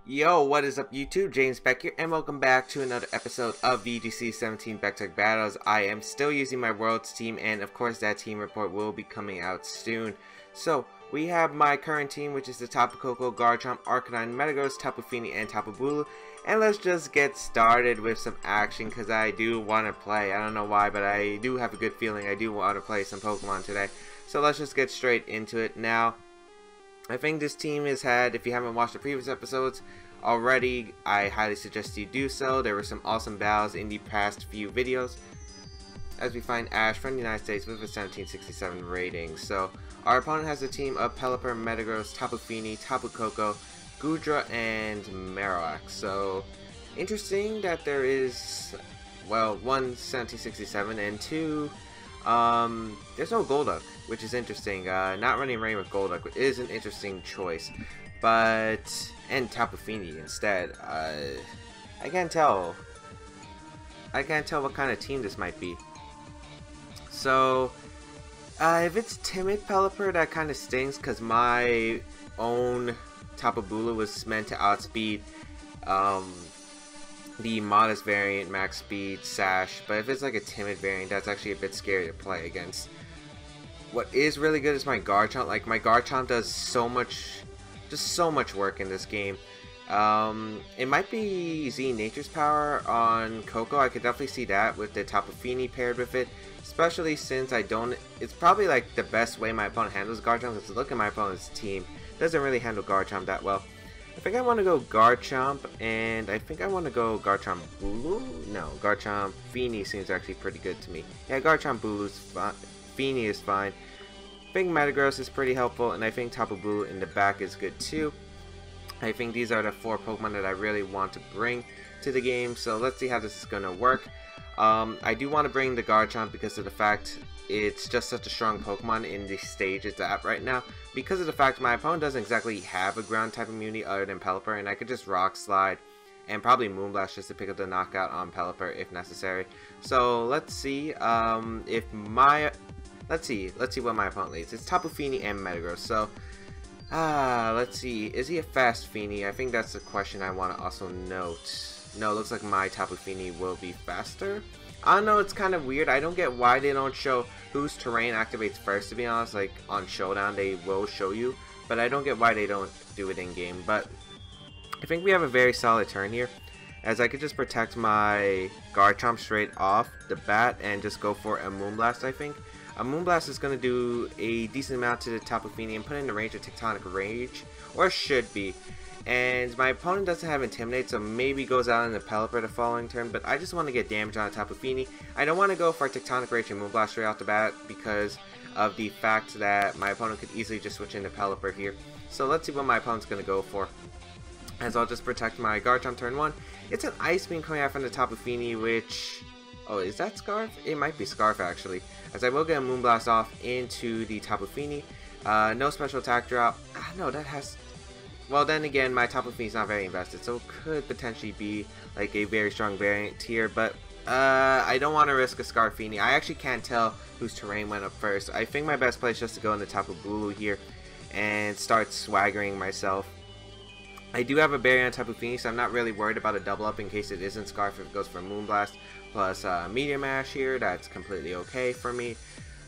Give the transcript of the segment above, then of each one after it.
Yo, what is up YouTube? James Baek here, and welcome back to another episode of VGC 17 Baek Battles. I am still using my Worlds team, and of course that team report will be coming out soon. So, we have my current team, which is the Tapu Koko, Garchomp, Arcanine, Metagross, Tapu Fini, and Tapu Bulu. And let's just get started with some action, because I do want to play. I don't know why, but I do have a good feeling I do want to play some Pokemon today. So let's just get straight into it now. I think this team has had, if you haven't watched the previous episodes already, I highly suggest you do so. There were some awesome battles in the past few videos, as we find Ash from the United States with a 1767 rating. So our opponent has a team of Pelipper, Metagross, Tapu Fini, Tapu Koko, Goodra, and Marowak. So interesting that there is, well, one 1767 and two, there's no Golduck, which is interesting. Not running rain with Golduck is an interesting choice, but and Tapu Fini instead. I can't tell. I can't tell what kind of team this might be. So if it's timid Pelipper, that kind of stings, because my own Tapu Bulu was meant to outspeed the modest variant max speed Sash, but if it's like a timid variant, that's actually a bit scary to play against. What is really good is my Garchomp. Like, my Garchomp does so much, just so much work in this game. It might be Z Nature's Power on Koko. I could definitely see that with the Tapu Fini paired with it, especially since I don't, it's probably like the best way my opponent handles Garchomp, because look at my opponent's team, doesn't really handle Garchomp that well. I think I want to go Garchomp, and I think I want to go Garchomp Bulu? No, Garchomp Fini seems actually pretty good to me. Yeah, Garchomp Bulu's fine. Fini is fine. I think Metagross is pretty helpful, and I think Tapu Bulu in the back is good too. I think these are the four Pokemon that I really want to bring to the game, so let's see how this is going to work. I do want to bring the Garchomp because of the fact it's just such a strong Pokemon in the stage it's at right now. Because of the fact my opponent doesn't exactly have a ground type immunity other than Pelipper, and I could just Rock Slide and probably Moonblast just to pick up the knockout on Pelipper if necessary. So let's see if my let's see what my opponent leads. It's Tapu Fini and Metagross. So let's see, is he a fast Fini? I think that's the question I want to also note. No, it looks like my Tapu Fini will be faster. I don't know, it's kind of weird. I don't get why they don't show whose terrain activates first, to be honest. Like on Showdown they will show you, but I don't get why they don't do it in game. But I think we have a very solid turn here, as I could just protect my Garchomp straight off the bat and just go for a Moonblast. I think a Moonblast is going to do a decent amount to the Tapu Fini and put in the range of Tectonic Rage, or should be. And my opponent doesn't have Intimidate, so maybe goes out in the Pelipper the following turn, but I just want to get damage on Tapu Fini. I don't want to go for Tectonic Rage and Moonblast straight off the bat because of the fact that my opponent could easily just switch into Pelipper here. So let's see what my opponent's going to go for, as I'll just protect my Garchomp turn 1. It's an Ice Beam coming out from the Tapu Fini, which, oh, is that Scarf? It might be Scarf actually, as I will get a Moonblast off into the Tapu Fini. No special attack drop. No, that has, well, then again, my Tapu Fini is not very invested, so it could potentially be like a very strong variant here, but I don't want to risk a Scarfini. I actually can't tell whose terrain went up first. I think my best play is just to go into Tapu Bulu here and start swaggering myself. I do have a barrier on Tapu Fini, so I'm not really worried about a double up in case it isn't Scarf if it goes for Moonblast plus Meteor Mash here. That's completely okay for me.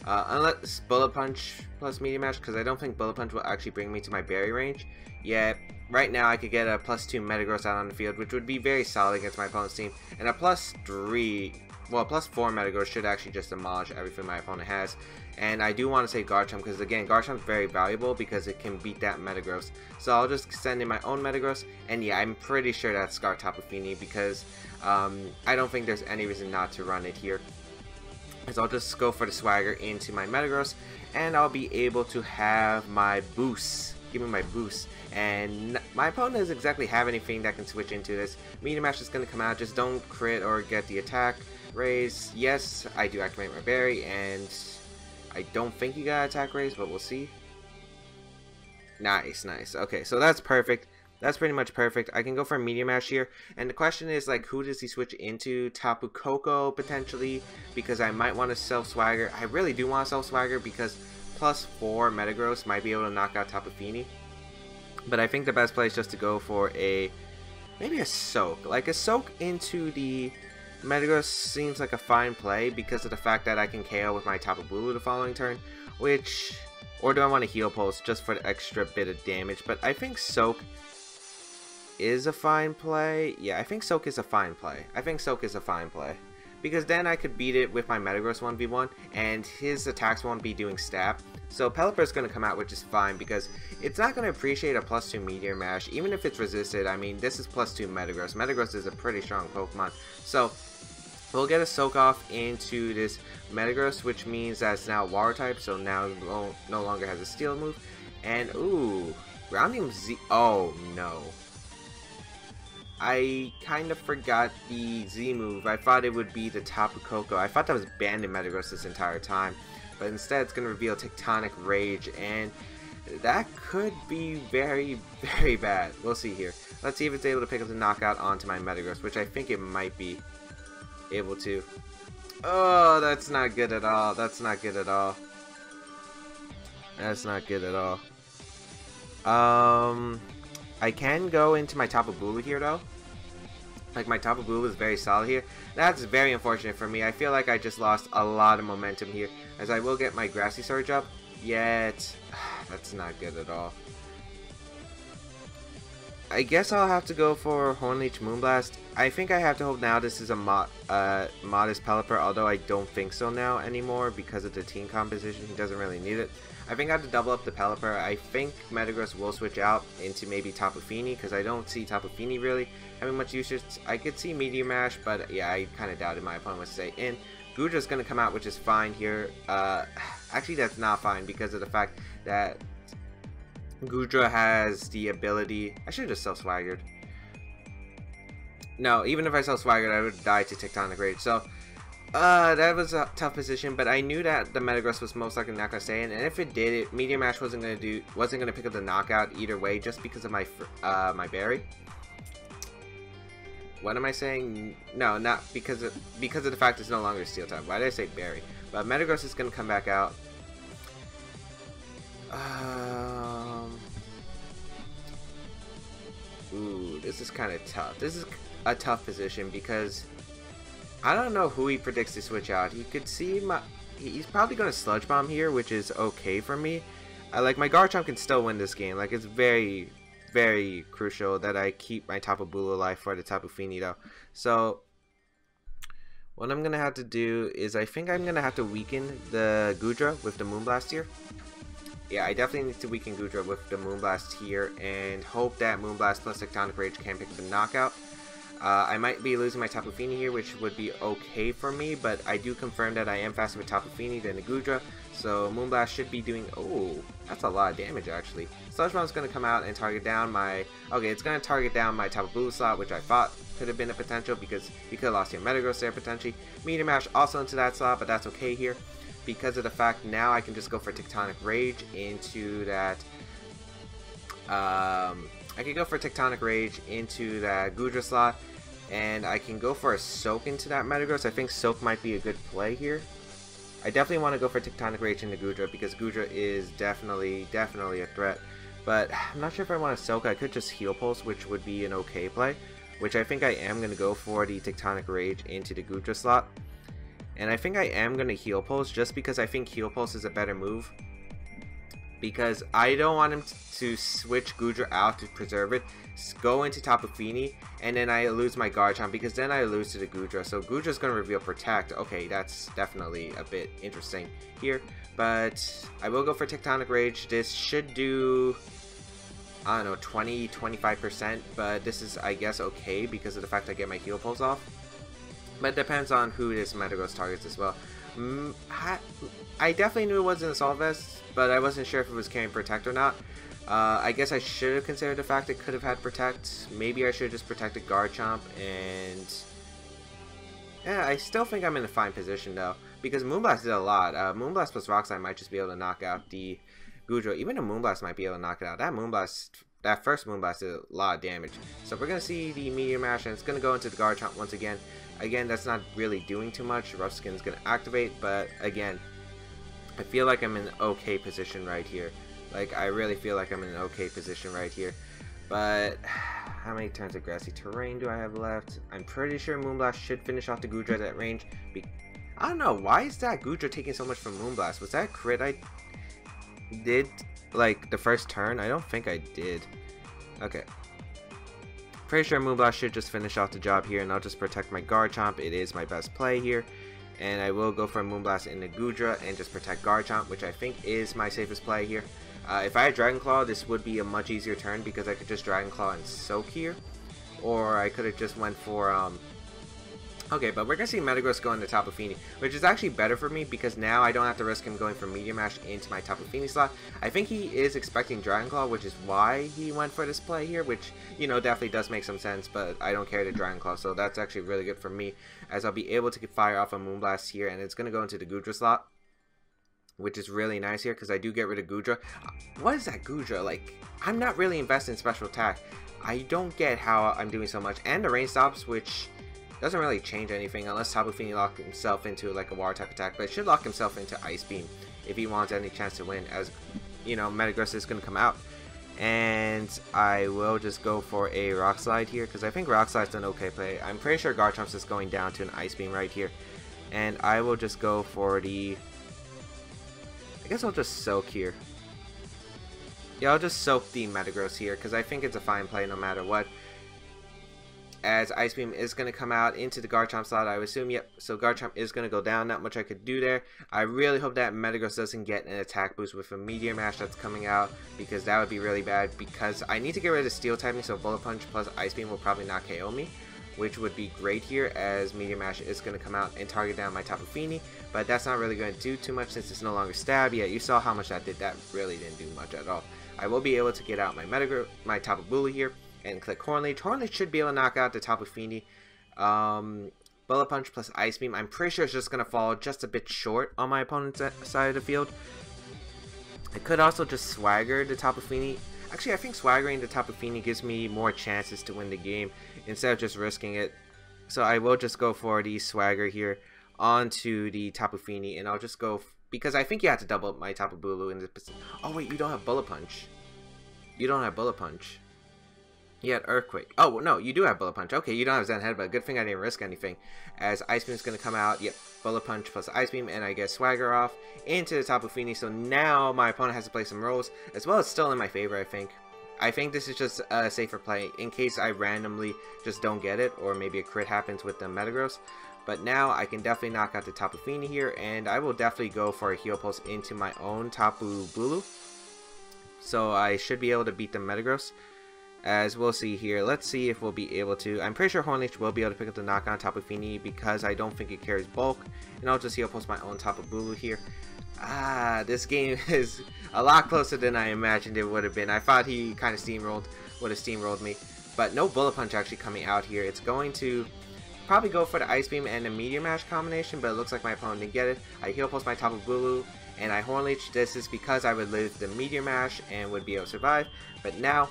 Unless Bullet Punch plus Meteor Mash, because I don't think Bullet Punch will actually bring me to my berry range. Yet, right now I could get a +2 Metagross out on the field, which would be very solid against my opponent's team. And a +3, well, +4 Metagross should actually just demolish everything my opponent has. And I do want to say Garchomp, because again, Garchomp's very valuable because it can beat that Metagross. So I'll just send in my own Metagross, and yeah, I'm pretty sure that's Scar Tapu Fini, because I don't think there's any reason not to run it here. So I'll just go for the Swagger into my Metagross, and I'll be able to have my boost. Give me my boost. And my opponent doesn't exactly have anything that can switch into this. Meteor Mash is going to come out. Just don't crit or get the attack raise. Yes, I do activate my berry, and I don't think you got attack raise, but we'll see. Nice, nice. Okay, so that's perfect. That's pretty much perfect. I can go for a Meteor Mash here. And the question is, like, who does he switch into? Tapu Koko, potentially, because I might want to self-swagger. I really do want to self-swagger because +4 Metagross might be able to knock out Tapu Fini. But I think the best play is just to go for maybe a soak. Like a soak into the Metagross seems like a fine play because of the fact that I can KO with my Tapu Bulu the following turn, or do I want to Heal Pulse just for the extra bit of damage? But I think Soak is a fine play. Yeah, I think Soak is a fine play. Because then I could beat it with my Metagross 1v1, and his attacks won't be doing stab. So Pelipper is going to come out, which is fine, because it's not going to appreciate a +2 Meteor Mash, even if it's resisted. I mean, this is +2 Metagross. Metagross is a pretty strong Pokemon. So we'll get a Soak off into this Metagross, which means that it's now Water type, so now no longer has a Steel move. And, ooh, Grounding Z... Oh, no. I kind of forgot the Z move. I thought it would be the Tapu Koko. I thought that was banned in Metagross this entire time. But instead it's going to reveal Tectonic Rage, and that could be very, very bad. We'll see here. Let's see if it's able to pick up the knockout onto my Metagross, which I think it might be able to. Oh, that's not good at all. That's not good at all. I can go into my Tapu Bulu here though. Like, my Tapu Bulu is very solid here. That's very unfortunate for me. I feel like I just lost a lot of momentum here, as I will get my Grassy Surge up. Yet, that's not good at all. I guess I'll have to go for Hornleech Moonblast. I think I have to hope now this is a modest Pelipper, although I don't think so now anymore because of the team composition. He doesn't really need it. I think I have to double up the Pelipper. I think Metagross will switch out into maybe Tapu Fini, because I don't see Tapu Fini really having much usage. I could see Meteor Mash, but yeah, I kind of doubted my opponent would stay in. Goodra's going to come out, which is fine here. Actually, that's not fine because of the fact that Goodra has the ability... I should have just self-swaggered. No, even if I self-swaggered, I would die to Tectonic Rage. So, that was a tough position, but I knew that the Metagross was most likely not going to stay in, and if it did, Meteor Mash wasn't going to pick up the knockout either way, just because of my my berry. What am I saying? No, not because of the fact it's no longer a Steel type. Why did I say berry? But Metagross is going to come back out. Ooh, this is kind of tough. This is a tough position because I don't know who he predicts to switch out. He could see he's probably going to Sludge Bomb here, which is okay for me. Like, my Garchomp can still win this game. Like, it's very, very crucial that I keep my Tapu Bulu alive for the Tapu Fini though. So what I'm going to have to do is I think I'm going to have to weaken the Goodra with the Moonblast here. Yeah, I definitely need to weaken Goodra with the Moonblast here and hope that Moonblast plus Tectonic Rage can pick up the knockout. I might be losing my Tapu Fini here, which would be okay for me, but I do confirm that I am faster with Tapu Fini than the Goodra, so Moonblast should be doing... Oh, that's a lot of damage actually. Sludge Bomb's going to come out and target down my... Okay, it's going to target down my Tapu Bulu slot, which I thought could have been a potential because we could have lost your Metagross there potentially. Meteor Mash also into that slot, but that's okay here, because of the fact now I can just go for Tectonic Rage into that... I could go for Tectonic Rage into that Goodra slot, and I can go for a Soak into that Metagross. I think Soak might be a good play here. I definitely want to go for Tectonic Rage into Goodra because Goodra is definitely a threat. But I'm not sure if I want to Soak. I could just Heal Pulse, which would be an okay play, which I think I am going to go for the Tectonic Rage into the Goodra slot. And I think I am going to Heal Pulse just because I think Heal Pulse is a better move. Because I don't want him to switch Goodra out to preserve it, go into Tapu Fini, and then I lose my Garchomp, because then I lose to the Goodra. So Goodra's going to reveal Protect. Okay, that's definitely a bit interesting here. But I will go for Tectonic Rage. This should do, I don't know, 20-25%. But this is, I guess, okay because of the fact I get my Heal Pulse off. But it depends on who this Metagross targets as well. I definitely knew it wasn't Assault Vest, but I wasn't sure if it was carrying Protect or not. I guess I should have considered the fact it could have had Protect. Maybe I should have just protected Garchomp, and yeah, I still think I'm in a fine position though, because Moonblast did a lot. Moonblast plus Rock Slide might just be able to knock out the Goodra. Even a Moonblast might be able to knock it out. That first Moonblast did a lot of damage. So we're going to see the Meteor Mash, and it's going to go into the Garchomp once again. Again, that's not really doing too much. Rough Skin's going to activate, but again, I feel like I'm in an okay position right here. Like, I really feel like I'm in an okay position right here. But how many turns of grassy terrain do I have left? I'm pretty sure Moonblast should finish off the Goodra at that range. I don't know, why is that Goodra taking so much from Moonblast? Was that a crit I did, like, the first turn? I don't think I did. Okay. Pretty sure Moonblast should just finish off the job here, and I'll just protect my Garchomp. It is my best play here. And I will go for a Moonblast in the Goodra and just protect Garchomp, which I think is my safest play here. If I had Dragon Claw, this would be a much easier turn because I could just Dragon Claw and Soak here. Or I could have just went for, okay, but we're going to see Metagross go into Tapu Fini, which is actually better for me because now I don't have to risk him going from Meteor Mash into my Tapu Fini slot. I think he is expecting Dragon Claw, which is why he went for this play here, which, you know, definitely does make some sense, but I don't care to Dragon Claw, so that's actually really good for me, as I'll be able to fire off a Moonblast here, and it's going to go into the Goodra slot, which is really nice here because I do get rid of Goodra. What is that Goodra? Like, I'm not really invested in special attack. I don't get how I'm doing so much, and the rain stops, which doesn't really change anything unless Tapu Fini locks himself into like a water type attack, but it should lock himself into Ice Beam if he wants any chance to win, as you know, Metagross is going to come out. And I will just go for a Rock Slide here because I think Rock Slide's an okay play. I'm pretty sure Garchomp's just going down to an Ice Beam right here, and I will just go for the, I guess I'll just Soak here. Yeah, I'll just Soak the Metagross here because I think it's a fine play no matter what. As Ice Beam is going to come out into the Garchomp slot, I would assume, yep, so Garchomp is going to go down, not much I could do there. I really hope that Metagross doesn't get an attack boost with a Meteor Mash that's coming out, because that would be really bad, because I need to get rid of Steel typing, so Bullet Punch plus Ice Beam will probably not KO me, which would be great here, as Meteor Mash is going to come out and target down my Tapu Fini, but that's not really going to do too much since it's no longer Stab. Yeah, you saw how much that did. That really didn't do much at all. I will be able to get out my Tapu Bulu here, and click Horn Leech. Horn Leech should be able to knock out the Tapu Fini. Bullet Punch plus Ice Beam, I'm pretty sure it's just going to fall just a bit short on my opponent's side of the field. I could also just Swagger the Tapu Fini. Actually, I think Swaggering the Tapu Fini gives me more chances to win the game instead of just risking it. So I will just go for the Swagger here onto the Tapu Fini, and I'll just go, because I think you have to double up my Tapu Bulu in this. Oh wait, you don't have Bullet Punch. You don't have Bullet Punch. You had Earthquake. Oh, no, you do have Bullet Punch. Okay, you don't have Zen Headbutt. Good thing I didn't risk anything, as Ice Beam is going to come out. Yep, Bullet Punch plus Ice Beam, and I get Swagger off into the Tapu Fini. So now my opponent has to play some rolls, as well as still in my favor, I think. I think this is just a safer play in case I randomly just don't get it, or maybe a crit happens with the Metagross. But now I can definitely knock out the Tapu Fini here, and I will definitely go for a Heal Pulse into my own Tapu Bulu. So I should be able to beat the Metagross, as we'll see here. Let's see if we'll be able to. I'm pretty sure Horn Leech will be able to pick up the knock on Tapu Fini because I don't think it carries bulk, and I'll just Heal Pulse my own Tapu Bulu here. This game is a lot closer than I imagined it would have been. I thought he kind of would have steamrolled me, but no Bullet Punch actually coming out here. It's going to probably go for the Ice Beam and the Meteor Mash combination, but it looks like my opponent didn't get it. I Heal Pulse my Tapu Bulu, and I Horn Leech. This is because I would live the Meteor Mash and would be able to survive, but now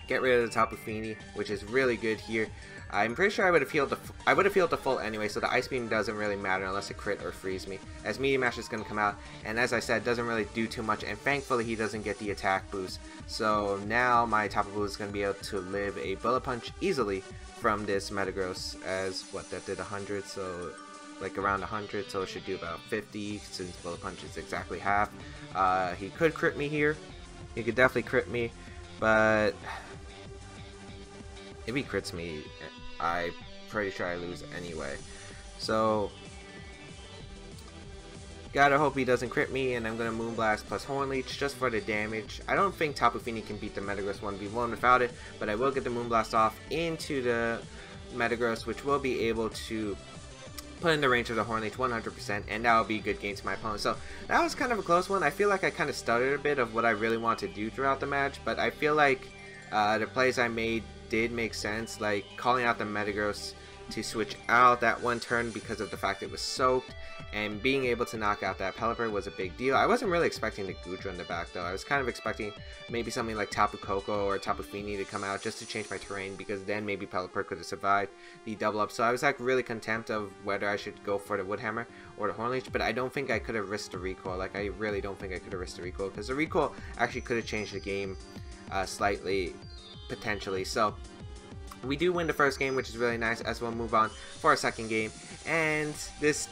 get rid of the Tapu Fini, which is really good here. I'm pretty sure I would have healed the full anyway, so the Ice Beam doesn't really matter unless it crit or freeze me, as Meteor Mash is going to come out, and as I said, doesn't really do too much, and thankfully he doesn't get the attack boost. So now my Tapu Bulu is going to be able to live a Bullet Punch easily from this Metagross, as what, that did 100, so like around 100, so it should do about 50 since Bullet Punch is exactly half. He could crit me here. He could definitely crit me, but if he crits me, I'm pretty sure I lose anyway. So gotta hope he doesn't crit me, and I'm gonna Moonblast plus Horn Leech just for the damage. I don't think Tapu Fini can beat the Metagross 1v1 without it, but I will get the Moonblast off into the Metagross, which will be able to put in the range of the Horn Leech 100%, and that will be a good game to my opponent. So that was kind of a close one. I feel like I kind of stuttered a bit of what I really want to do throughout the match, but I feel like the plays I made did make sense, like calling out the Metagross to switch out that one turn because of the fact it was soaked, and being able to knock out that Pelipper was a big deal. I wasn't really expecting the Goodra in the back though. I was kind of expecting maybe something like Tapu Koko or Tapu Fini to come out just to change my terrain, because then maybe Pelipper could have survived the double up. So I was like really contempt of whether I should go for the Wood Hammer or the Horn Leech, but I don't think I could have risked the recoil. Like, I really don't think I could have risked the recoil, because the recoil actually could have changed the game slightly, potentially. So we do win the first game, which is really nice, as we'll move on for our second game. And this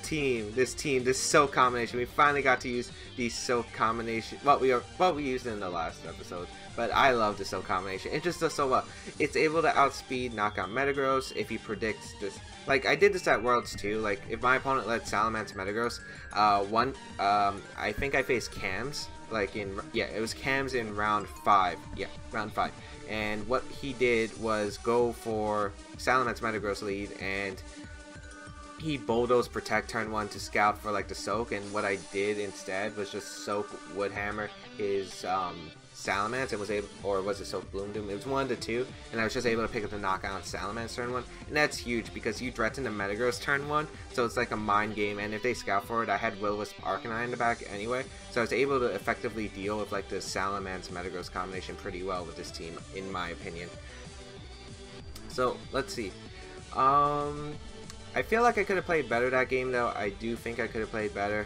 soak combination, we finally got to use the soak combination. What we used in the last episode, but I love the soak combination. It just does so well. It's able to outspeed, knock out Metagross if he predicts this. Like, I did this at Worlds too. Like, if my opponent led Salamence Metagross, I think I faced Cams. Like it was Cams in round 5. Yeah, round 5. And what he did was go for Salamence Metagross lead, and he Bulldoze Protect turn 1 to scout for like the soak, and what I did instead was just soak Wood Hammer his Salamence, and was able, or was it soak Bloom Doom? It was one of the two, and I was just able to pick up the knockout on Salamence turn 1, and that's huge because you threaten the Metagross turn 1, so it's like a mind game, and if they scout for it, I had Will-O-Wisp Arcanine in the back anyway, so I was able to effectively deal with like the Salamence Metagross combination pretty well with this team, in my opinion. So let's see. I feel like I could have played better that game though. I do think I could have played better.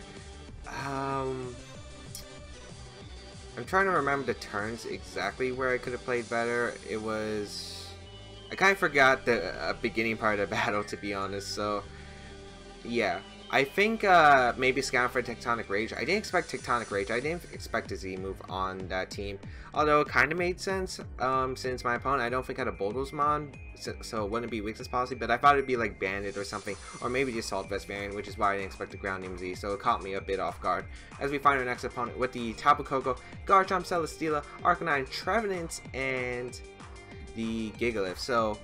I'm trying to remember the turns exactly where I could have played better. It was... I kind of forgot the beginning part of the battle, to be honest, so... Yeah. I think maybe scout for Tectonic Rage. I didn't expect Tectonic Rage. I didn't expect a Z move on that team. Although it kind of made sense since my opponent, I don't think had a Bulldoze Mon, so it wouldn't be weakness policy, but I thought it'd be like Bandit or something, or maybe the Assault Vest variant, which is why I didn't expect the Grounding Z, so it caught me a bit off guard. As we find our next opponent with the Tapu Koko, Garchomp, Celesteela, Arcanine, Trevenant, and the Gigalith. So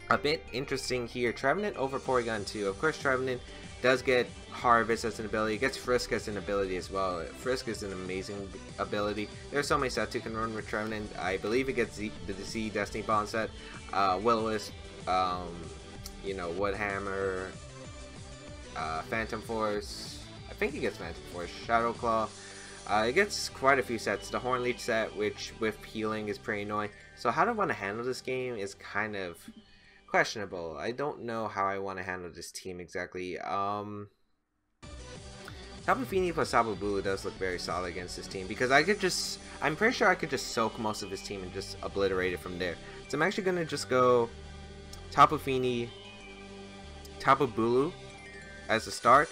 a bit interesting here. Trevenant over Porygon 2. Of course, Trevenant does get Harvest as an ability, gets Frisk as an ability as well. Frisk is an amazing ability. There's so many sets you can run with Trevenant. I believe it gets the Z Destiny Bond set, Will-O-Wisp, you know, Wood Hammer, Phantom Force. I think it gets Phantom Force, Shadow Claw. It gets quite a few sets. The Horn Leech set, which with healing is pretty annoying. So how do I want to handle this game is kind of questionable. I don't know how I want to handle this team exactly. Tapu Fini plus Tapu Bulu does look very solid against this team, because I could just, I'm pretty sure I could just soak most of his team and just obliterate it from there. So I'm actually going to just go Tapu Fini, Tapu Bulu as a start.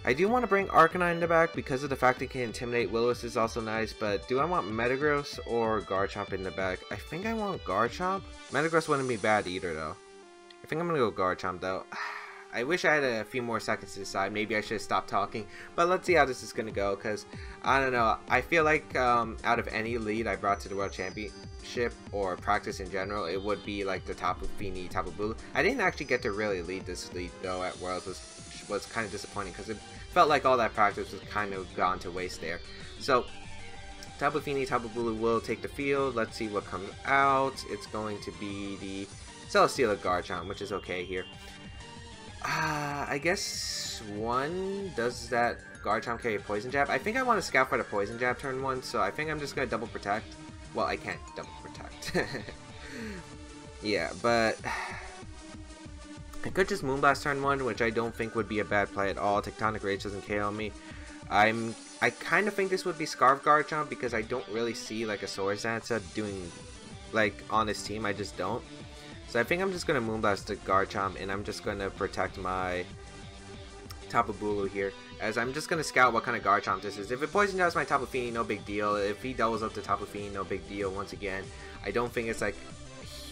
I do want to bring Arcanine in the back because of the fact it can intimidate. Will-O-Wisp is also nice, but do I want Metagross or Garchomp in the back? I think I want Garchomp. Metagross wouldn't be bad either though. I think I'm going to go Garchomp though. I wish I had a few more seconds to decide. Maybe I should have stopped talking, but let's see how this is going to go, because I don't know. I feel like out of any lead I brought to the World Championship or practice in general, it would be like the Tapu Fini, Tapu Bulu. I didn't actually get to really lead this lead though at Worlds, was kind of disappointing, because it felt like all that practice was kind of gone to waste there. So Tapu Fini, Tapu Bulu will take the field. Let's see what comes out. It's going to be the Celesteela Garchomp, which is okay here. I guess one, does that Garchomp carry a Poison Jab? I think I want to scout for the Poison Jab turn 1, so I think I'm just going to double protect. Well, I can't double protect. Yeah, but I could just Moonblast turn 1, which I don't think would be a bad play at all. Tectonic Rage doesn't KO me. I kind of think this would be Scarf Garchomp, because I don't really see like a Swords Dance doing like on this team. I just don't. So I think I'm just going to Moonblast the Garchomp, and I'm just going to protect my Tapu Bulu here, as I'm just going to scout what kind of Garchomp this is. If it Poison Jabs my Tapu Fini, no big deal. If he doubles up the Tapu Fini, no big deal. Once again, I don't think it's like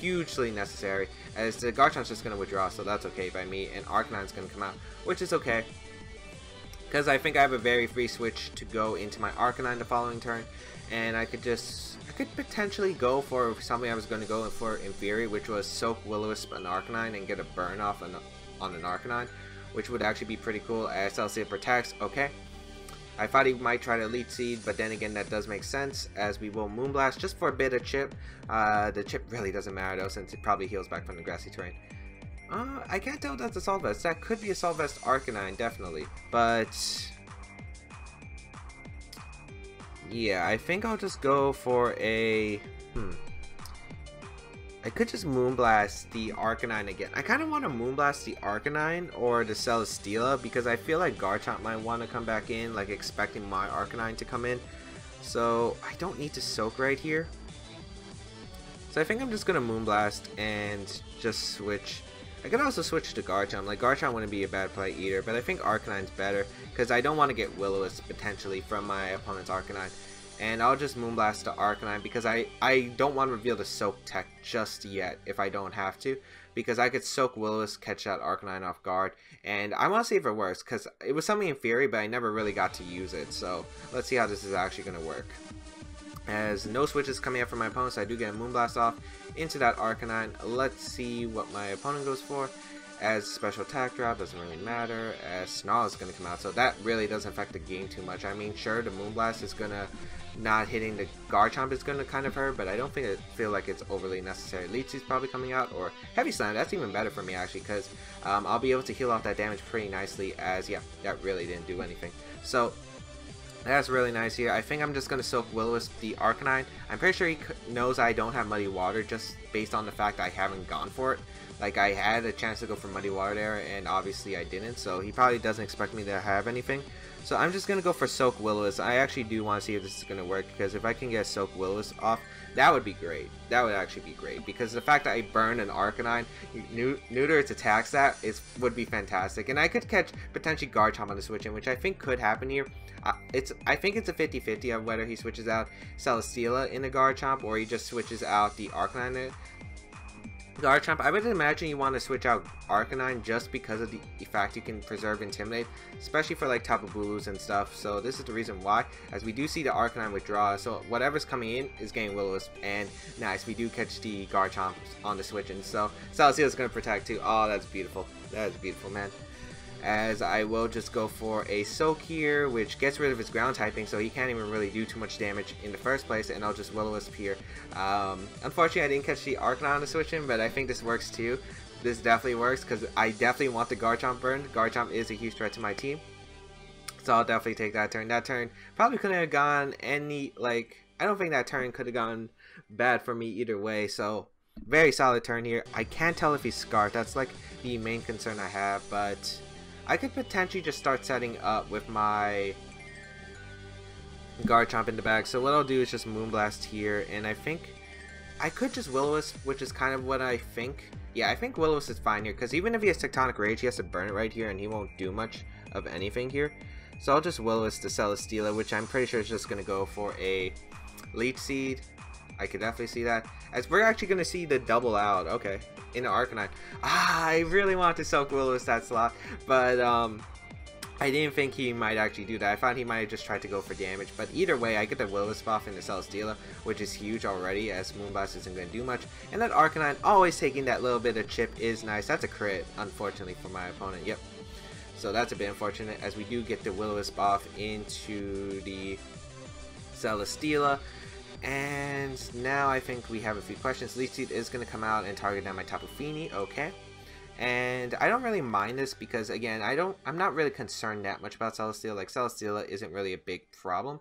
hugely necessary, as the Garchomp's just going to withdraw, so that's okay by me, and Arcanine's going to come out, which is okay, because I think I have a very free switch to go into my Arcanine the following turn, and I could potentially go for something I was going to go for in theory, which was soak Will-O-Wisp an Arcanine and get a burn off on an Arcanine, which would actually be pretty cool. As Celesteela protects, okay. I thought he might try to Leech Seed, but then again that does make sense, as we will Moonblast just for a bit of chip. The chip really doesn't matter though, since it probably heals back from the grassy terrain. I can't tell if that's Assault Vest. That could be Assault Vest Arcanine, definitely. But yeah, I think I'll just go for a... I could just Moonblast the Arcanine again. I kind of want to Moonblast the Arcanine or the Celesteela because I feel like Garchomp might want to come back in, like expecting my Arcanine to come in. So I don't need to Soak right here. So I think I'm just going to Moonblast and just switch. I could also switch to Garchomp. Like, Garchomp wouldn't be a bad play either, but I think Arcanine's better because I don't want to get Will-O-Wisp potentially from my opponent's Arcanine. And I'll just Moonblast to Arcanine because I don't want to reveal the Soak tech just yet if I don't have to. Because I could Soak Will-O-Wisp, catch that Arcanine off guard. And I want to see if it works because it was something in theory, but I never really got to use it. So let's see how this is actually going to work. As no switches coming up from my opponent, so I do get a Moonblast off into that Arcanine. Let's see what my opponent goes for. As special attack drop, doesn't really matter. As Snarl is going to come out, so that really doesn't affect the game too much. I mean, sure, the Moonblast is going to not hitting the Garchomp is going to kind of hurt, but I don't feel like it's overly necessary. Leech is probably coming out, or Heavy Slam. That's even better for me actually, because I'll be able to heal off that damage pretty nicely. As yeah, that really didn't do anything. So that's really nice here. I think I'm just going to Soak Will-O-Wisp the Arcanine. I'm pretty sure he knows I don't have Muddy Water just based on the fact I haven't gone for it. Like, I had a chance to go for Muddy Water there, and obviously I didn't, so he probably doesn't expect me to have anything. So I'm just going to go for Soak Will-O-Wisp. I actually do want to see if this is going to work, because if I can get Soak Will-O-Wisp off, that would be great. That would actually be great, because the fact that I burn an Arcanine, neuter its attack stat, would be fantastic. And I could catch potentially Garchomp on the switch in, which I think could happen here. I think it's a 50-50 of whether he switches out Celesteela in the Garchomp, or he just switches out the Arcanine Garchomp. I would imagine you want to switch out Arcanine just because of the fact you can preserve Intimidate, especially for like Tapu Bulus and stuff. So this is the reason why, as we do see the Arcanine withdraw, so whatever's coming in is getting Will-O-Wisp, and nice, we do catch the Garchomp on the switch, and so Celesteela is going to protect too. Oh, that's beautiful. That is beautiful, man. As I will just go for a Soak here, which gets rid of his ground typing, so he can't even really do too much damage in the first place, and I'll just Will-O-Wisp here. Unfortunately, I didn't catch the Arcanine on the switch in, but I think this works too. This definitely works, because I definitely want the Garchomp burned. Garchomp is a huge threat to my team, so I'll definitely take that turn. That turn probably couldn't have gone any, like, I don't think that turn could have gone bad for me either way, so very solid turn here. I can't tell if he's Scarfed. That's, like, the main concern I have, but I could potentially just start setting up with my Garchomp in the bag. So what I'll do is just Moonblast here, and I think I could just Will-O-Wisp, which is kind of what I think. Yeah, I think Will-O-Wisp is fine here, because even if he has Tectonic Rage, he has to burn it right here, and he won't do much of anything here. So I'll just Will-O-Wisp to Celesteela, which I'm pretty sure is just going to go for a Leech Seed. I could definitely see that, as we're actually going to see the double out, okay, in the Arcanine. I really want to Soak Will-O-Wisp that slot, but I didn't think he might actually do that. I thought he might have just tried to go for damage, but either way, I get the Will-O-Wisp off into Celesteela, which is huge already, as Moonblast isn't going to do much, and that Arcanine always taking that little bit of chip is nice. That's a crit, unfortunately, for my opponent, yep. So that's a bit unfortunate, as we do get the Will-O-Wisp off into the Celesteela. And now I think we have a few questions. Leech Seed is going to come out and target down my Tapu Fini, okay. And I don't really mind this because, again, I'm not really concerned that much about Celesteela. Like, Celesteela isn't really a big problem.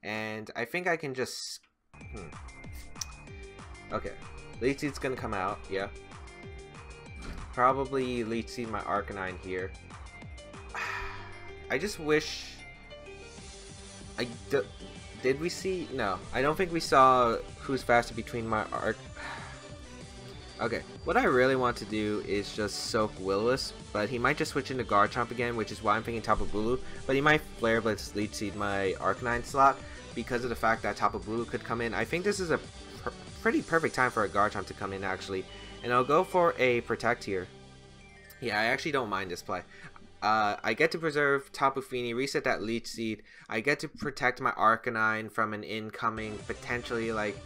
And I think I can just... Okay. Leech Seed's going to come out, yeah. Probably Leech Seed my Arcanine here. I just wish... Did we see? No, I don't think we saw who's faster between my Okay, what I really want to do is just Soak Will-O-Wisp, but he might just switch into Garchomp again, which is why I'm thinking Tapu Bulu, but he might Flare Blitz Leech Seed my Arcanine slot because of the fact that Tapu Bulu could come in. I think this is a pretty perfect time for a Garchomp to come in, actually, and I'll go for a Protect here. Yeah, I actually don't mind this play. I get to preserve Tapu Fini, reset that Leech Seed. I get to protect my Arcanine from an incoming, potentially, like,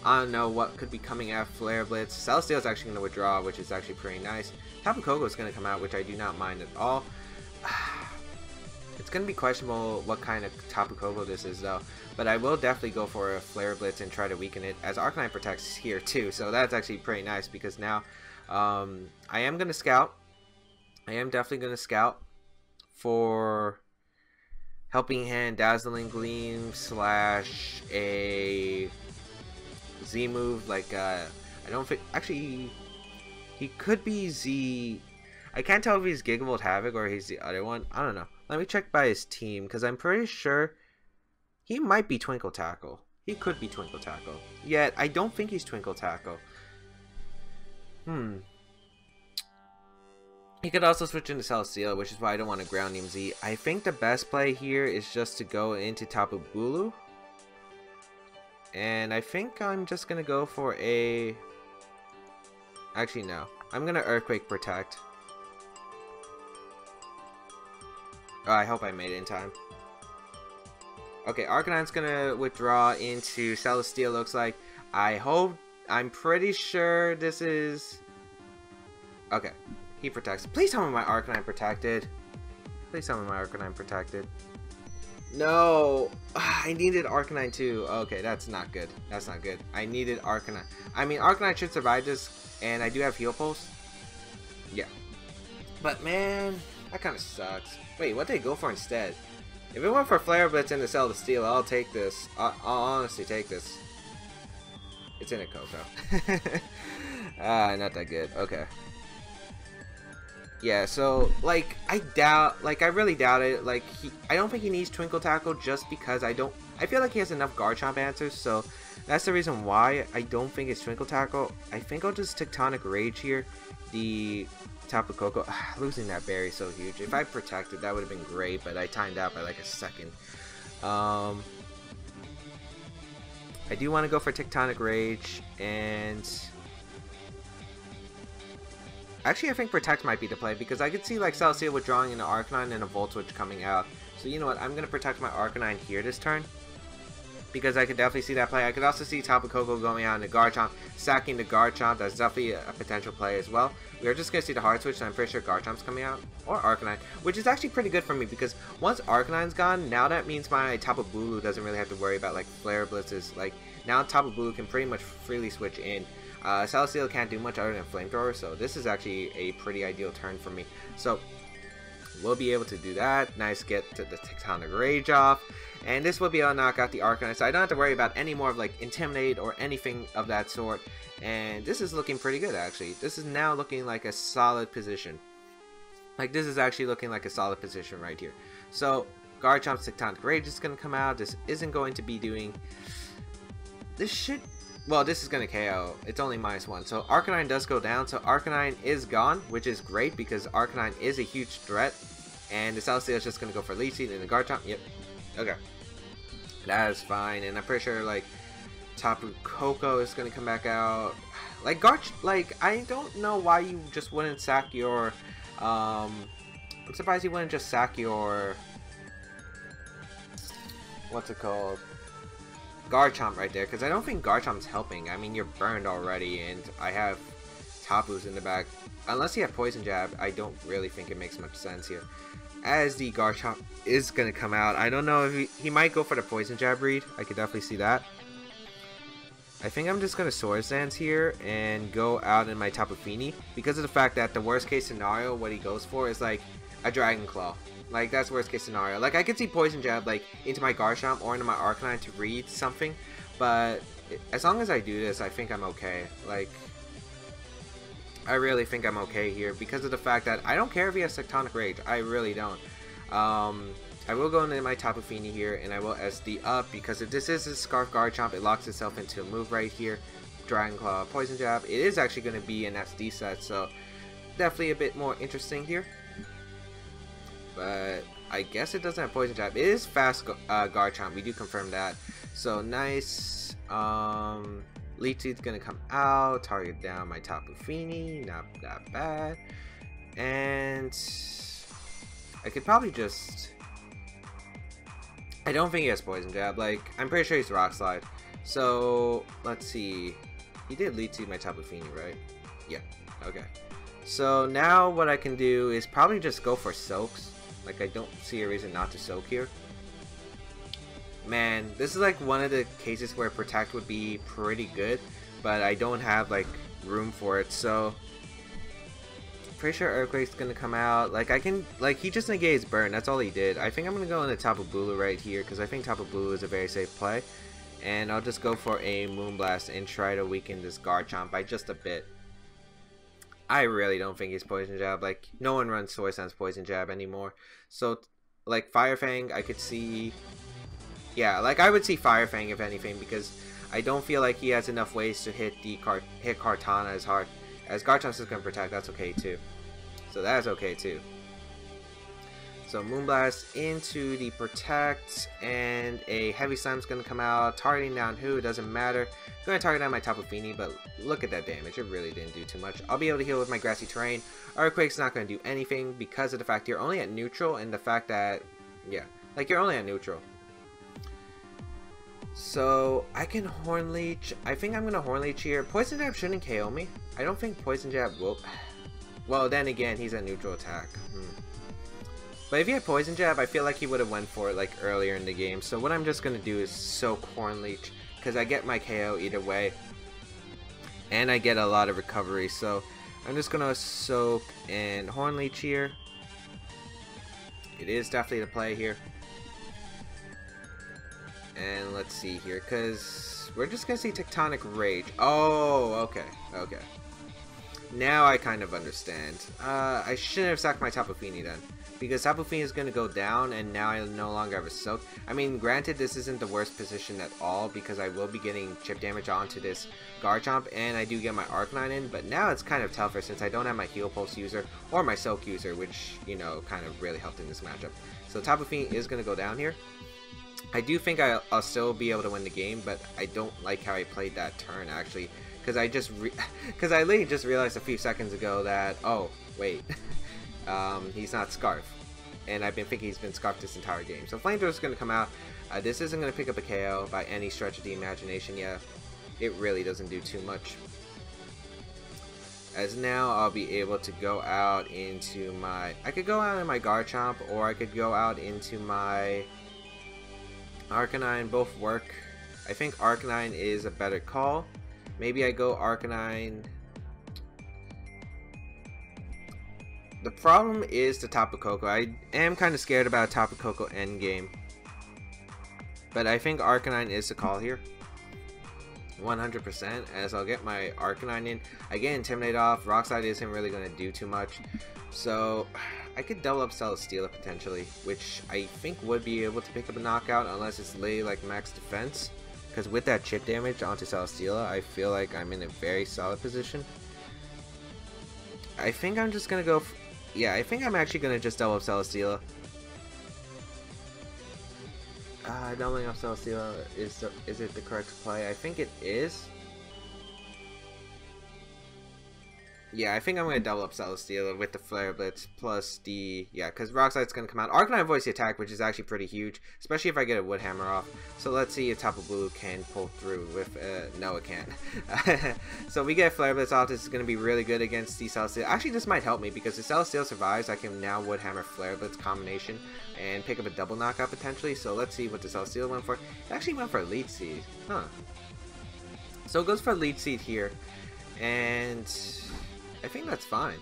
I don't know what could be coming at Flare Blitz. Celesteela is actually going to withdraw, which is actually pretty nice. Tapu Koko is going to come out, which I do not mind at all. It's gonna be questionable what kind of Tapu Koko this is though, but I will definitely go for a Flare Blitz and try to weaken it, as Arcanine protects here too, so that's actually pretty nice because now I am gonna scout. I am definitely gonna scout for Helping Hand, Dazzling Gleam slash a Z move. Like I don't think actually he could be Z. I can't tell if he's Gigavolt Havoc or he's the other one. I don't know. Let me check by his team because I'm pretty sure he might be Twinkle Tackle. He could be Twinkle Tackle. Yet I don't think he's Twinkle Tackle. He could also switch into Celesteela, which is why I don't want to ground him Z. I think the best play here is just to go into Tapu Bulu. And I think I'm just going to go for a... Actually, no. I'm going to Earthquake Protect. Oh, I hope I made it in time. Okay, Arcanine's going to withdraw into Celesteela, looks like. I'm pretty sure this is... Okay. He protects. Please tell me my Arcanine protected. Please tell me my Arcanine protected. No! I needed Arcanine too. Okay, that's not good. That's not good. I needed Arcanine. I mean, Arcanine should survive this, and I do have Heal Pulse. Yeah. But man, that kind of sucks. Wait, what did they go for instead? If it went for Flare Blitz and the Celesteela, I'll take this. I'll honestly take this. It's in a Koko. Not that good. Okay. Yeah, so, like, I really doubt it. Like, I don't think he needs Twinkle Tackle just because I feel like he has enough Garchomp answers, so that's the reason why I don't think it's Twinkle Tackle. I think I'll just Tectonic Rage here. The Tapu Koko, losing that berry so huge. If I protected, that would have been great, but I timed out by like a second. I do want to go for Tectonic Rage, and... Actually, I think Protect might be the play because I could see like Celesteela withdrawing into Arcanine and a Volt Switch coming out. So you know what? I'm going to protect my Arcanine here this turn because I could definitely see that play. I could also see Tapu Koko going out into Garchomp, sacking the Garchomp. That's definitely a potential play as well. We are just going to see the Hard Switch, so I'm pretty sure Garchomp's coming out. Or Arcanine, which is actually pretty good for me because once Arcanine's gone, now that means my Tapu Bulu doesn't really have to worry about like Flare Blitzes. Like now Tapu Bulu can pretty much freely switch in. Celesteela can't do much other than Flamethrower, so this is actually a pretty ideal turn for me. So we'll be able to do that. Nice, get to the Tectonic Rage off, and this will be able to knock out the Arcanine, so I don't have to worry about any more of like Intimidate or anything of that sort. And this is looking pretty good actually. This is now looking like a solid position. Like this is actually looking like a solid position right here. So Garchomp's Tectonic Rage is going to come out. This isn't going to be doing... This should... Well, this is going to KO. It's only -1. So Arcanine does go down. So Arcanine is gone, which is great because Arcanine is a huge threat. And the Celesteela is just going to go for Leech Seed and the Garchomp. Yep. Okay. That is fine. And I'm pretty sure, like, Tapu Koko is going to come back out. Like, I don't know why you just wouldn't sack your... I'm surprised you wouldn't just sack your... What's it called? Garchomp right there, because I don't think Garchomp's helping. I mean, you're burned already, and I have Tapu's in the back. Unless you have Poison Jab, I don't really think it makes much sense here. As the Garchomp is going to come out, I don't know if he might go for the Poison Jab read. I could definitely see that. I think I'm just going to Swords Dance here and go out in my Tapu Fini because of the fact that the worst case scenario, what he goes for is like a Dragon Claw. Like, that's worst case scenario. Like, I could see Poison Jab, like, into my Garchomp or into my Arcanine to read something. But as long as I do this, I think I'm okay. Like, I really think I'm okay here because of the fact that I don't care if he has Tectonic Rage. I really don't. I will go into my Tapu Fini here, and I will SD up because if this is a Scarf Garchomp, it locks itself into a move right here. Dragon Claw, Poison Jab. It is actually going to be an SD set, so definitely a bit more interesting here. But I guess it doesn't have Poison Jab. It is fast Garchomp. We do confirm that. So nice. Leech Seed's gonna come out. Target down my Tapu Fini. Not that bad. And I could probably just... I don't think he has Poison Jab. Like, I'm pretty sure he's Rock Slide. So let's see. He did Leech Seed my Tapu Fini, right? Yeah. Okay. So now what I can do is probably just go for Soaks. Like, I don't see a reason not to soak here. Man, this is like one of the cases where Protect would be pretty good, but I don't have like room for it, so pretty sure Earthquake's gonna come out. Like, I can, like, he just negates Burn, that's all he did. I think I'm gonna go into Tapu Bulu right here, because I think Tapu Bulu is a very safe play. And I'll just go for a Moonblast and try to weaken this Garchomp by just a bit. I really don't think he's Poison Jab. Like, no one runs Soy Sense Poison Jab anymore. So, like, Fire Fang, I could see... Yeah, like, I would see Fire Fang if anything, because I don't feel like he has enough ways to hit Kartana as hard. As Garchomp's is going to protect, that's okay too. So that's okay too. So Moonblast into the Protect, and a Heavy Slam's going to come out, targeting down who, doesn't matter. I'm going to target down my Tapu Fini, but look at that damage, it really didn't do too much. I'll be able to heal with my Grassy Terrain. Earthquake's not going to do anything because of the fact you're only at neutral, and the fact that, yeah, like, you're only at neutral. So I can Horn Leech. I think I'm going to Horn Leech here. Poison Jab shouldn't KO me. I don't think Poison Jab will. Well, then again, he's a neutral attack. But if he had Poison Jab, I feel like he would have went for it like earlier in the game. So what I'm just going to do is soak Horn Leech, because I get my KO either way. And I get a lot of recovery. So I'm just going to soak and Horn Leech here. It is definitely the play here. And let's see here, because we're just going to see Tectonic Rage. Oh, okay, okay. Now I kind of understand. I shouldn't have sacked my Tapu Fini then, because Tapu Fini is going to go down, and now I no longer have a soak. I mean, granted, this isn't the worst position at all, because I will be getting chip damage onto this Garchomp, and I do get my Arcanine in, but now it's kind of tougher since I don't have my Heal Pulse user, or my Soak user, which, you know, kind of really helped in this matchup. So Tapu Fini is going to go down here. I do think I'll still be able to win the game, but I don't like how I played that turn, actually, because I literally just realized a few seconds ago that, oh, wait, he's not Scarf, and I've been thinking he's been Scarfed this entire game. So Flamethrower is going to come out. This isn't going to pick up a KO by any stretch of the imagination. Yeah, it really doesn't do too much. As now I'll be able to go out into my, I could go out in my Garchomp, or I could go out into my Arcanine. Both work. I think Arcanine is a better call. Maybe I go Arcanine. The problem is the Tapu Koko. I am kind of scared about Tapu Koko endgame, but I think Arcanine is the call here. 100%, as I'll get my Arcanine in. I get Intimidate off. Rock Slide isn't really going to do too much, so I could double up Celesteela potentially, which I think would be able to pick up a knockout unless it's literally like max defense, because with that chip damage onto Celesteela, I feel like I'm in a very solid position. I think I'm just going to go, yeah, I think I'm actually going to just double up Celesteela. Doubling up Celesteela, is it the correct play? I think it is. Yeah, I think I'm going to double up Celesteela with the Flare Blitz plus the, yeah, because Rock Slide's going to come out. Arcanine avoids the attack, which is actually pretty huge, especially if I get a Wood Hammer off. So let's see if Tapu Bulu can pull through with, no it can't. So we get Flare Blitz off. This is going to be really good against the Celesteela. Actually, this might help me, because if Celesteela survives, I can now Wood Hammer Flare Blitz combination and pick up a double knockout potentially. So let's see what the Celesteela went for. It actually went for a Leech Seed. Huh. So it goes for a Leech Seed here, and I think that's fine.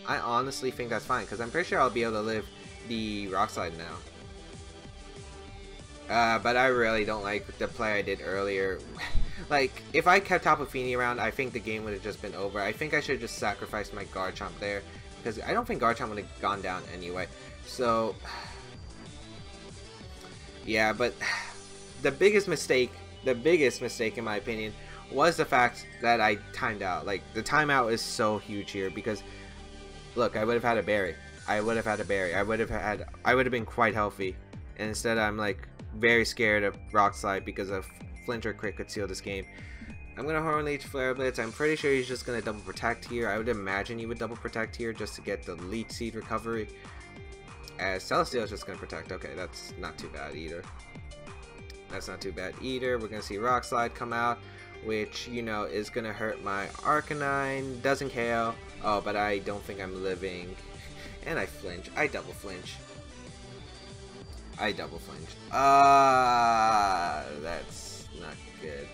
I honestly think that's fine, because I'm pretty sure I'll be able to live the Rock Slide now. But I really don't like the play I did earlier. Like, if I kept Tapu Fini around, I think the game would have just been over. I think I should have just sacrificed my Garchomp there, because I don't think Garchomp would have gone down anyway. So, yeah, but the biggest mistake in my opinion, was the fact that I timed out. Like, the timeout is so huge here, because look, I would have had a berry. I would have been quite healthy, and instead I'm like very scared of Rock Slide because of Flinch or Crit could seal this game. I'm gonna Horn Leech, Flare Blitz. I'm pretty sure he's just gonna double protect here. I would imagine he would double protect here just to get the Leech Seed recovery, as Celesteela is just gonna protect. Okay, that's not too bad either. We're gonna see Rock Slide come out, which, you know, is gonna hurt my Arcanine. Doesn't KO. Oh, but I don't think I'm living. And I flinch. I double flinch. I double flinched. That's not good.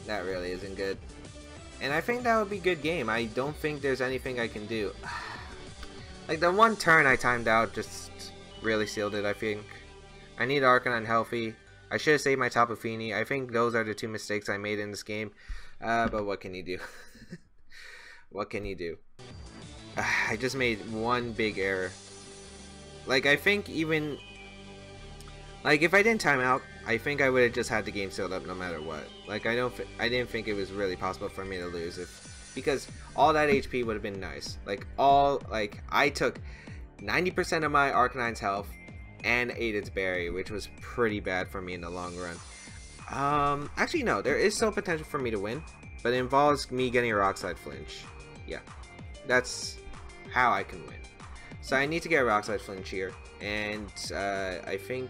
That really isn't good. And I think that would be a good game. I don't think there's anything I can do. Like, the one turn I timed out just really sealed it, I think. I need Arcanine healthy. I should have saved my Tapu Fini. I think those are the two mistakes I made in this game. But what can you do? What can you do? I just made one big error. Like, I think even... Like, if I didn't time out, I think I would have just had the game sealed up no matter what. Like, I didn't think it was really possible for me to lose because all that HP would have been nice. Like, I took 90% of my Arcanine's health and ate its berry, which was pretty bad for me in the long run. Actually, no, there is still potential for me to win, but it involves me getting a Rock Slide flinch. Yeah, that's how I can win. So I need to get a Rock Slide flinch here, and I think,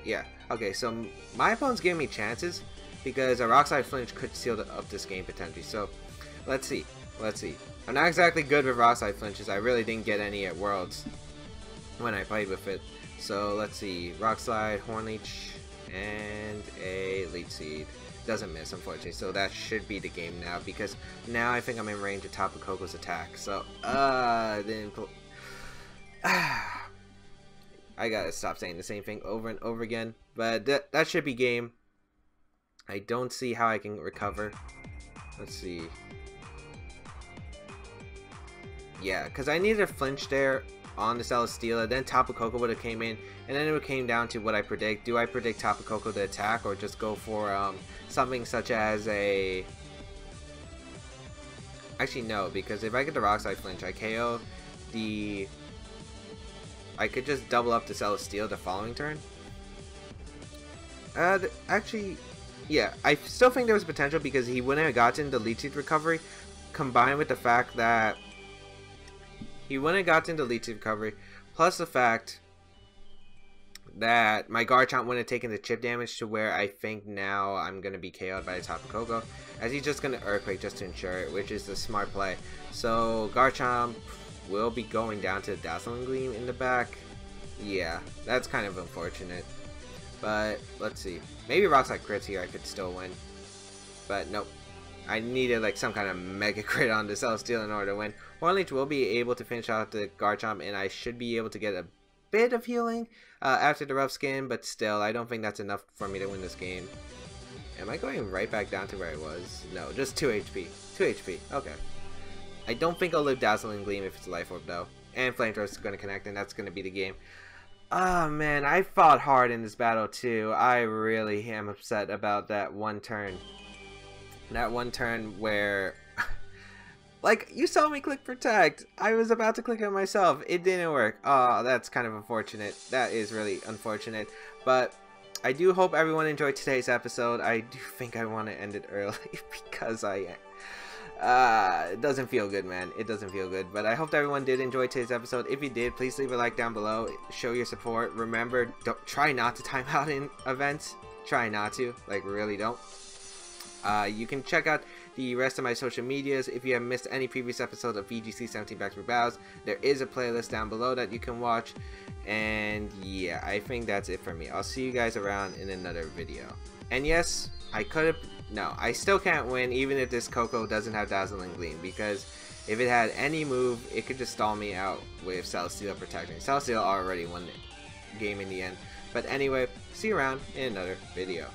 yeah. Okay, so my opponent's giving me chances because a Rock Slide flinch could seal up this game potentially. So let's see. I'm not exactly good with Rock Slide flinches. I really didn't get any at Worlds when I played with it. So let's see. Rock Slide, Horn Leech, and a Leech Seed. Doesn't miss, unfortunately. So that should be the game now because now I think I'm in range of Tapu Koko's attack. So didn't. I gotta stop saying the same thing over and over again. But that should be game. I don't see how I can recover. Let's see. Yeah, because I needed a flinch there on the Celesteela. Then Tapu Koko would have came in. And then it came down to what I predict. Do I predict Tapu Koko to attack or just go for something such as a... Actually, no. Because if I get the Rock Slide flinch, I KO the... I could just double up the Celesteela the following turn. Actually, yeah, I still think there was potential because he wouldn't have gotten the Leech Seed recovery, combined with the fact that he wouldn't have gotten the Leech Seed recovery, plus the fact that my Garchomp wouldn't have taken the chip damage to where I think now I'm going to be KO'd by the Tapu Koko, as he's just going to Earthquake just to ensure it, which is the smart play. So Garchomp will be going down to the Dazzling Gleam in the back. Yeah, that's kind of unfortunate. But let's see. Maybe Rock Slide crits here I could still win. But nope. I needed like some kind of mega crit on the Celesteela in order to win. Horn Leech will be able to finish out the Garchomp, and I should be able to get a bit of healing after the rough skin, but still, I don't think that's enough for me to win this game. Am I going right back down to where I was? No, just 2 HP. 2 HP. Okay. I don't think I'll live Dazzling Gleam if it's Life Orb though. And Flamethrower is going to connect, and that's going to be the game. Oh man, I fought hard in this battle too. I really am upset about that one turn. That one turn where... like, you saw me click Protect. I was about to click it myself. It didn't work. Oh, that's kind of unfortunate. That is really unfortunate. But I do hope everyone enjoyed today's episode. I do think I want to end it early because it doesn't feel good, man. It doesn't feel good. But I hope everyone did enjoy today's episode. If you did, please leave a like down below. Show your support. Remember, try not to time out in events. Try not to. Like, really don't. You can check out the rest of my social medias. If you have missed any previous episodes of VGC 17 Back to Battles, there is a playlist down below that you can watch. And yeah, I think that's it for me. I'll see you guys around in another video. And yes, I could have... No, I still can't win even if this Koko doesn't have Dazzling Gleam, because if it had any move, it could just stall me out with Celesteela protecting. Celesteela already won the game in the end. But anyway, see you around in another video.